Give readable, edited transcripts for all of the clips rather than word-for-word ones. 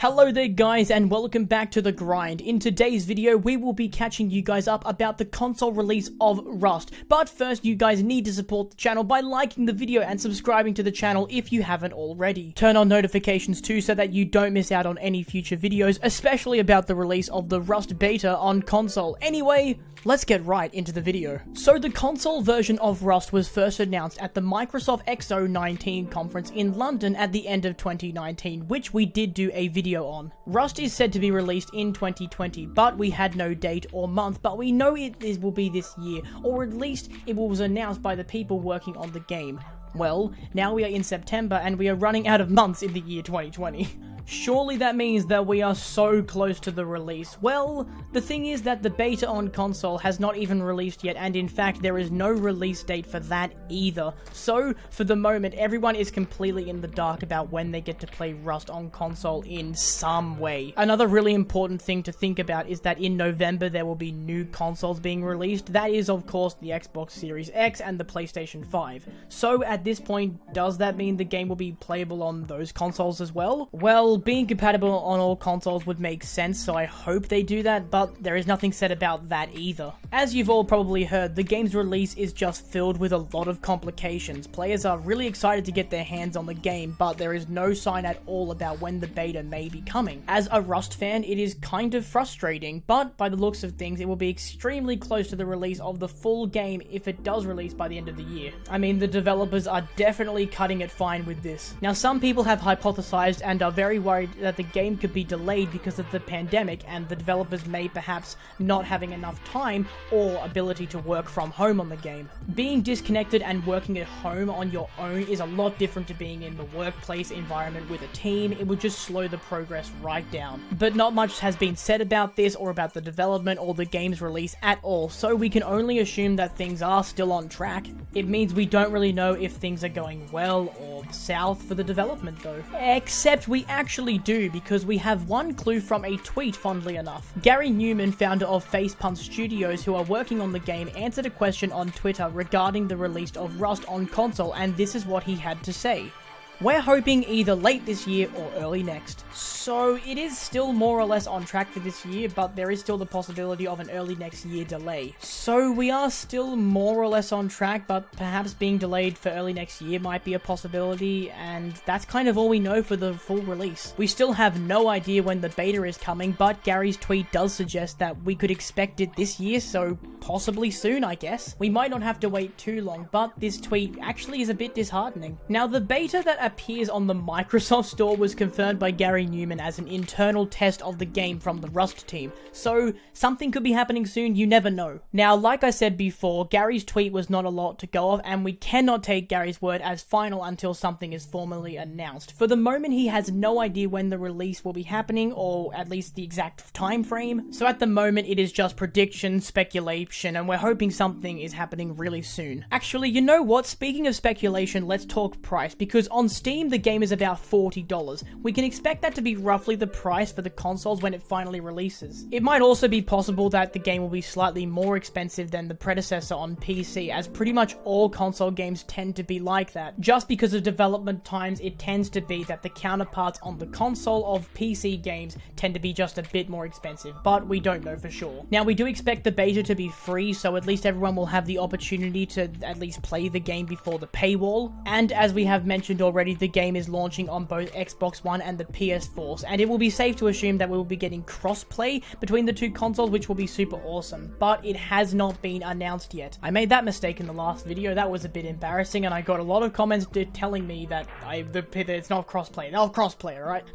Hello there guys and welcome back to The Grind. In today's video we will be catching you guys up about the console release of Rust. But first you guys need to support the channel by liking the video and subscribing to the channel if you haven't already. Turn on notifications too so that you don't miss out on any future videos, especially about the release of the Rust beta on console. Anyway, let's get right into the video. So the console version of Rust was first announced at the Microsoft X19 conference in London at the end of 2019, which we did do a video on. Rust is said to be released in 2020, but we had no date or month, but we know it will be this year, or at least it was announced by the people working on the game. Well, now we are in September and we are running out of months in the year 2020. Surely that means that we are so close to the release. Well, the thing is that the beta on console has not even released yet, and in fact there is no release date for that either. So, for the moment, everyone is completely in the dark about when they get to play Rust on console in some way. Another really important thing to think about is that in November there will be new consoles being released. That is, of course, the Xbox Series X and the PlayStation 5. So, at this point, does that mean the game will be playable on those consoles as well? Well, being compatible on all consoles would make sense, so I hope they do that, but there is nothing said about that either. As you've all probably heard, the game's release is just filled with a lot of complications. Players are really excited to get their hands on the game, but there is no sign at all about when the beta may be coming. As a Rust fan, it is kind of frustrating, but by the looks of things, it will be extremely close to the release of the full game if it does release by the end of the year. I mean, the developers are definitely cutting it fine with this. Now, some people have hypothesized and are very worried that the game could be delayed because of the pandemic and the developers may perhaps not having enough time or ability to work from home on the game. Being disconnected and working at home on your own is a lot different to being in the workplace environment with a team. It would just slow the progress right down. But not much has been said about this or about the development or the game's release at all, so we can only assume that things are still on track. It means we don't really know if things are going well or south for the development though. Except we actually do, because we have one clue from a tweet, funnily enough. Gary Newman, founder of Facepunt Studios, who are working on the game, answered a question on Twitter regarding the release of Rust on console, and this is what he had to say. We're hoping either late this year or early next. So it is still more or less on track for this year, but there is still the possibility of an early next year delay. So we are still more or less on track, but perhaps being delayed for early next year might be a possibility, and that's kind of all we know for the full release. We still have no idea when the beta is coming, but Gary's tweet does suggest that we could expect it this year, so possibly soon, I guess. We might not have to wait too long, but this tweet actually is a bit disheartening. Now, the beta that appears on the Microsoft Store was confirmed by Gary Newman as an internal test of the game from the Rust team, so something could be happening soon, you never know. Now, like I said before, Gary's tweet was not a lot to go off, and we cannot take Gary's word as final until something is formally announced. For the moment, he has no idea when the release will be happening, or at least the exact time frame, so at the moment it is just prediction, speculation, and we're hoping something is happening really soon. Actually, you know what? Speaking of speculation, let's talk price, because on Steam, the game is about $40. We can expect that to be roughly the price for the consoles when it finally releases. It might also be possible that the game will be slightly more expensive than the predecessor on PC, as pretty much all console games tend to be like that. Just because of development times, it tends to be that the counterparts on the console of PC games tend to be just a bit more expensive, but we don't know for sure. Now, we do expect the beta to be free, so at least everyone will have the opportunity to at least play the game before the paywall, and as we have mentioned already, the game is launching on both Xbox One and the PS4, and it will be safe to assume that we will be getting cross-play between the two consoles, which will be super awesome, but it has not been announced yet. I made that mistake in the last video. That was a bit embarrassing, and I got a lot of comments telling me that it's not cross-play. They'll cross-play, alright?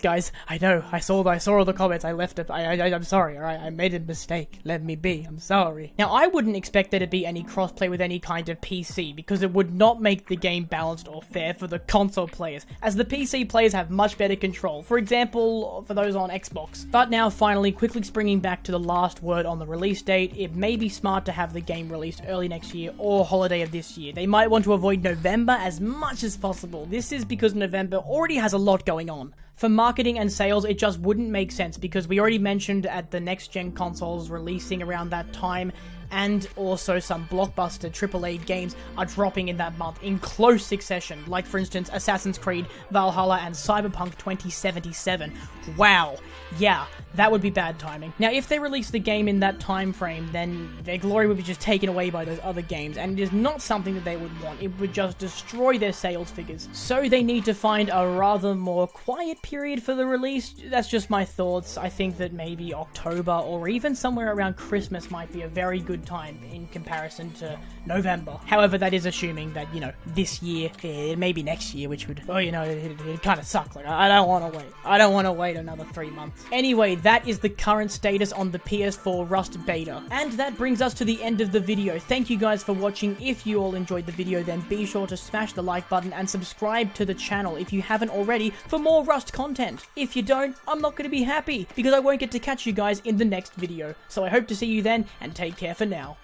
Guys, I know, I saw all the comments, I left it, I'm sorry, alright? I made a mistake, let me be, I'm sorry. Now, I wouldn't expect there to be any cross-play with any kind of PC, because it would not make the game balanced or fair for the console players, as the PC players have much better control, for example, for those on Xbox. But now, finally, quickly springing back to the last word on the release date, it may be smart to have the game released early next year or holiday of this year. They might want to avoid November as much as possible. This is because November already has a lot going on. For marketing and sales, it just wouldn't make sense because we already mentioned at the next-gen consoles releasing around that time, and also some blockbuster AAA games are dropping in that month in close succession, like for instance Assassin's Creed Valhalla and Cyberpunk 2077. Wow, yeah, that would be bad timing. Now, if they release the game in that time frame, then their glory would be just taken away by those other games, and it is not something that they would want. It would just destroy their sales figures. So they need to find a rather more quiet period for the release. That's just my thoughts. I think that maybe October or even somewhere around Christmas might be a very good time in comparison to November. However, that is assuming that, you know, this year, maybe next year, which would, well, you know, it kind of suck. Like, I don't want to wait. I don't want to wait another 3 months. Anyway, that is the current status on the PS4 Rust beta. And that brings us to the end of the video. Thank you guys for watching. If you all enjoyed the video, then be sure to smash the like button and subscribe to the channel if you haven't already for more Rust content. If you don't, I'm not going to be happy because I won't get to catch you guys in the next video. So I hope to see you then, and take care for now.